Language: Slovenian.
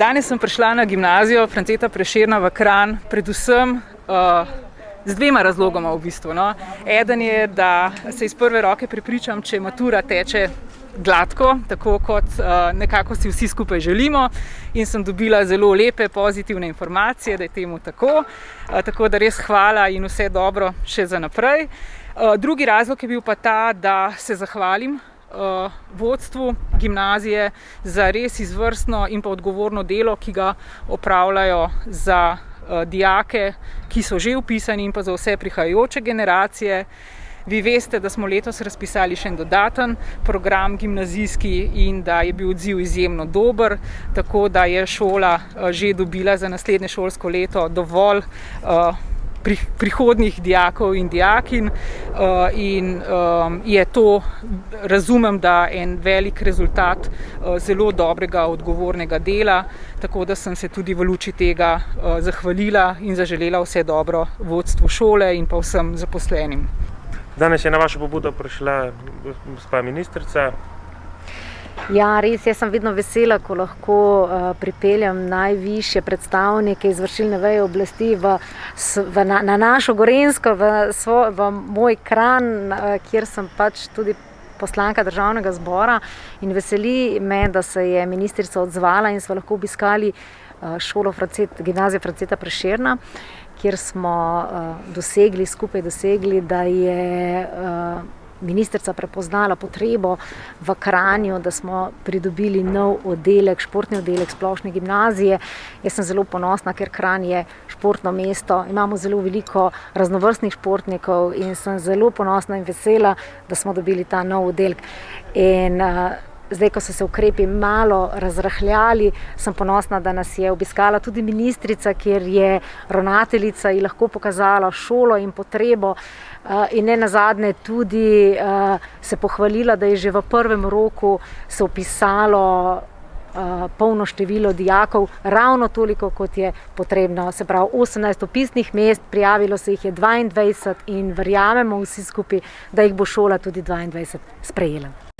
Danes sem prišla na gimnazijo Franceta Prešerna v Kranj, predvsem z dvema razlogoma v bistvu. No. Eden je, da se iz prve roke prepričam, če matura teče gladko, tako kot nekako si vsi skupaj želimo, in sem dobila zelo lepe, pozitivne informacije, da je temu tako. Tako da res hvala in vse dobro še za naprej. Drugi razlog je bil pa ta, da se zahvalim vodstvu gimnazije za res izvrstno in pa odgovorno delo, ki ga opravljajo za dijake, ki so že vpisani, in pa za vse prihajajoče generacije. Vi veste, da smo letos razpisali še en dodaten program gimnazijski in da je bil odziv izjemno dober, tako da je šola že dobila za naslednje šolsko leto dovolj prihodnjih dijakov in dijakinj in je to, razumem, da en velik rezultat zelo dobrega, odgovornega dela, tako da sem se tudi v luči tega zahvalila in zaželela vse dobro vodstvu šole in pa vsem zaposlenim. Danes je na vašo pobudo prišla gospa ministrica. Ja, res, jaz sem vedno vesela, ko lahko pripeljem najvišje predstavnike izvršilne veje oblasti na našo Gorenjsko, v moj Kranj, kjer sem pač tudi poslanka Državnega zbora, in veseli me, da se je ministrica odzvala in smo lahko obiskali šolo gimnazijo Franceta Prešerna, kjer smo skupaj dosegli, da je ministrica prepoznala potrebo v Kranju, da smo pridobili nov oddelek, športni oddelek splošne gimnazije. Jaz sem zelo ponosna, ker Kranj je športno mesto, imamo zelo veliko raznovrstnih športnikov in sem zelo ponosna in vesela, da smo dobili ta nov oddelek. In zdaj, ko so se ukrepi malo razrahljali, sem ponosna, da nas je obiskala tudi ministrica, kjer je ravnateljica ji lahko pokazala šolo in potrebo in ne nazadnje tudi se pohvalila, da je že v prvem roku se vpisalo polno število dijakov, ravno toliko, kot je potrebno. Se pravi, 18 vpisnih mest, prijavilo se jih je 22 in verjamemo vsi skupaj, da jih bo šola tudi 22 sprejela.